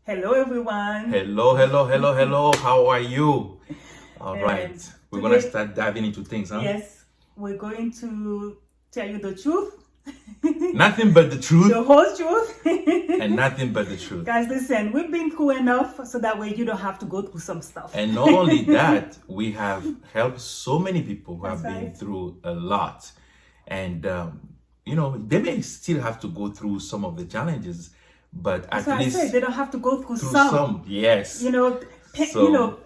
Hello, everyone. Hello. How are you? All And right. We're today, going to start diving into things, huh? yes, we're going to tell you the truth, Nothing but the truth the whole truth. and nothing but the truth. Guys, listen, we've been through enough so that way you don't have to go through some stuff. And not only that, we have helped so many people who have That's been right. through a lot. And, they may still have to go through some of the challenges, but That's at why I least said they don't have to go through through some. some, yes. So,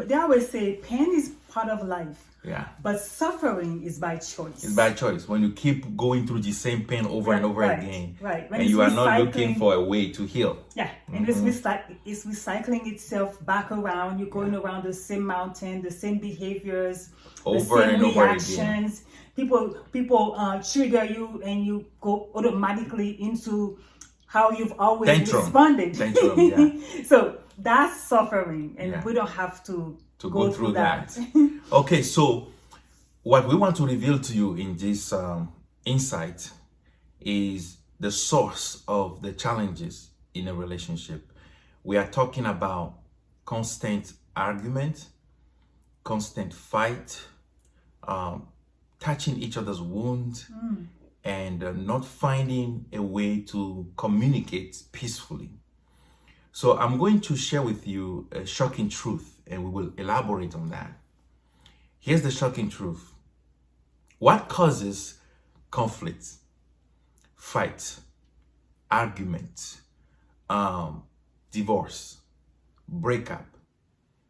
They always say, pain is part of life. yeah. But suffering is by choice. It's by choice. When you keep going through the same pain over and over Right, again, right. When and it's you are not looking recycling- for a way to heal. Yeah, and it's recycling itself back around. You're going around the same mountain, the same behaviors, Over the same and over again. reactions. People trigger you, and you go automatically into how you've always responded. Tantrum, yeah. So that's suffering, and Yeah. we don't have to Go through that. Okay, so what we want to reveal to you in this insight is the source of the challenges in a relationship. We are talking about constant argument, constant fight, touching each other's wounds, and not finding a way to communicate peacefully. So I'm going to share with you a shocking truth, and we will elaborate on that. Here's the shocking truth. What causes conflict, fight, argument, divorce, breakup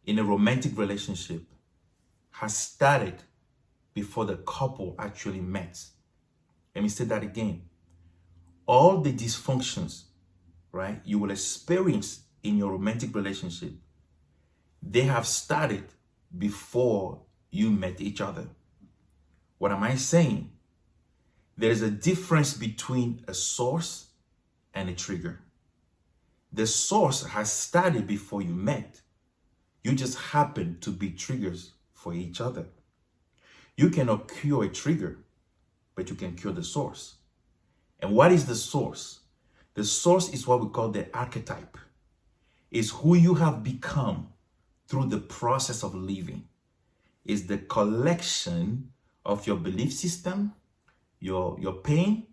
in a romantic relationship has started before the couple actually met. Let me say that again. All the dysfunctions, right, you will experience in your romantic relationship, they have started before you met each other. What am I saying? There's a difference between a source and a trigger. The source has started before you met. You just happen to be triggers for each other. You cannot cure a trigger, but you can cure the source. And what is the source? The source is what we call the archetype. It's who you have become through the process of living. It's the collection of your belief system, your pain,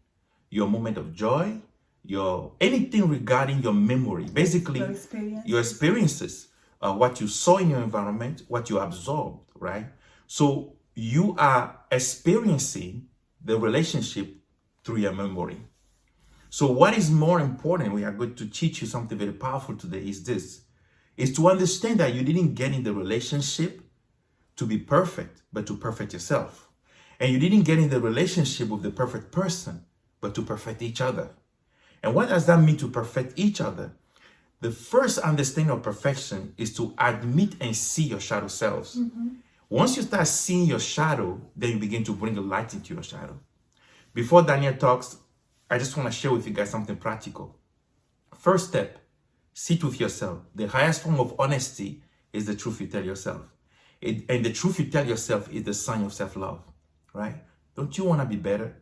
your moment of joy, your anything regarding your memory. Basically, your experiences, what you saw in your environment, what you absorbed, right? So you are experiencing the relationship through your memory. So what is more important, we are going to teach you something very powerful today, is this, is to understand that you didn't get in the relationship to be perfect, but to perfect yourself. And you didn't get in the relationship with the perfect person, but to perfect each other. And what does that mean, to perfect each other? The first understanding of perfection is to admit and see your shadow selves. Once you start seeing your shadow, then you begin to bring a light into your shadow. Before Danielle talks, I just want to share with you guys something practical. First step, sit with yourself. The highest form of honesty is the truth you tell yourself. And the truth you tell yourself is the sign of self-love, right? Don't you want to be better?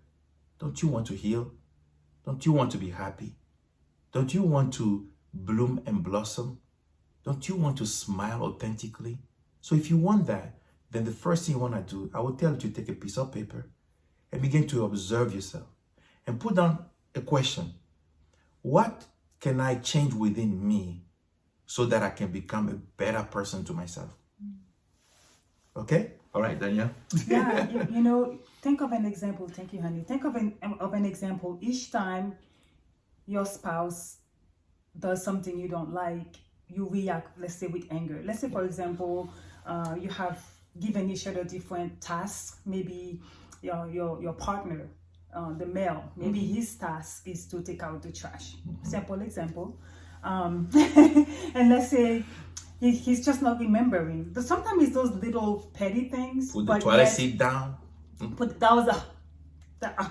Don't you want to heal? Don't you want to be happy? Don't you want to bloom and blossom? Don't you want to smile authentically? So if you want that, then the first thing you want to do, I will tell you to take a piece of paper and begin to observe yourself and put down a question. What can I change within me so that I can become a better person to myself? Okay? All right, Danielle. Yeah, think of an example. Thank you, honey. Think of an example. Each time your spouse does something you don't like, you react, let's say, with anger. Let's say, for example, you have given each other different tasks. Maybe your partner, the male, maybe his task is to take out the trash. Simple example. And let's say he's just not remembering. But sometimes it's those little petty things. Put the toilet seat down. But that was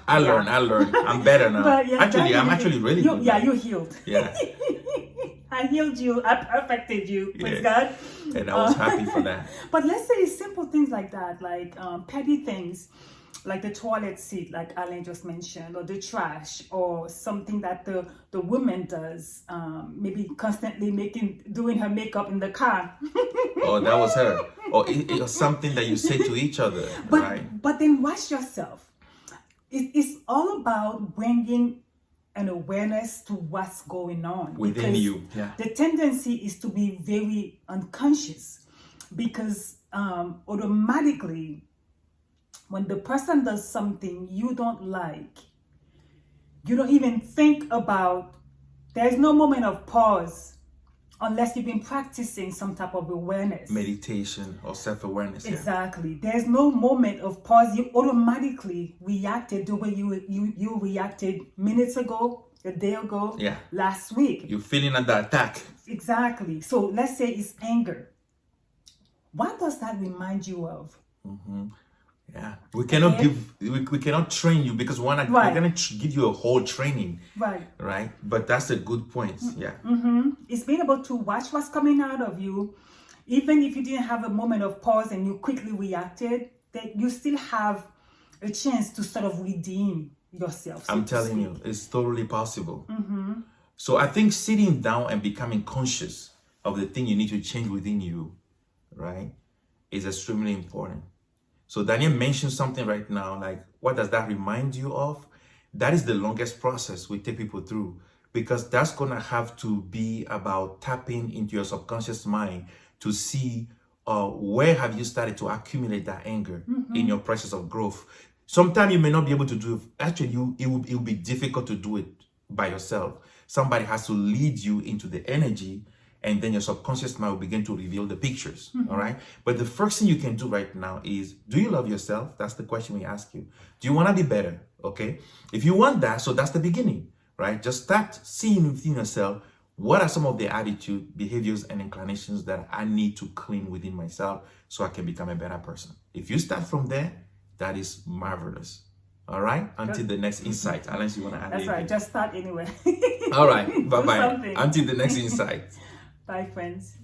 I learned. I'm better now. I'm actually really good. Yeah, you healed. Yeah. I healed you. I perfected you. Praise God. And I was happy for that. But let's say simple things like that, like petty things. like the toilet seat, like Alain just mentioned, or the trash, or something that the woman does, maybe constantly doing her makeup in the car. Oh, that was her. Or it was something that you say to each other, right? But then watch yourself. It's all about bringing an awareness to what's going on Within you. Yeah. The tendency is to be very unconscious, because automatically when the person does something you don't like, you don't even think about, there's no moment of pause unless you've been practicing some type of awareness. Meditation or self-awareness. Exactly. Yeah. There's no moment of pause. You automatically reacted the way you reacted minutes ago, a day ago, yeah, last week. You're feeling under attack. Exactly. So let's say it's anger. What does that remind you of? Mm-hmm. Yeah, we cannot we cannot train you, because we're gonna give you a whole training, right? But that's a good point. Yeah. It's being able to watch what's coming out of you, even if you didn't have a moment of pause and you quickly reacted, that you still have a chance to sort of redeem yourself. I'm telling you, it's totally possible. So I think sitting down and becoming conscious of the thing you need to change within you, right, is extremely important. So Danielle mentioned something right now, like, what does that remind you of? That is the longest process we take people through, because that's going to have to be about tapping into your subconscious mind to see where have you started to accumulate that anger in your process of growth. Sometimes you may not be able to do it. Actually, it will be difficult to do it by yourself. Somebody has to lead you into the energy, and then your subconscious mind will begin to reveal the pictures. All right. But the first thing you can do right now is, do you love yourself? That's the question we ask you. Do you want to be better? Okay. If you want that, so that's the beginning, right? Just start seeing within yourself, what are some of the attitude, behaviors, and inclinations that I need to clean within myself so I can become a better person? If you start from there, that is marvelous. All right. Until the next insight. Unless you want to add anything. That's right. Just start anyway. All right. Bye-bye. Until the next insight. Bye, friends.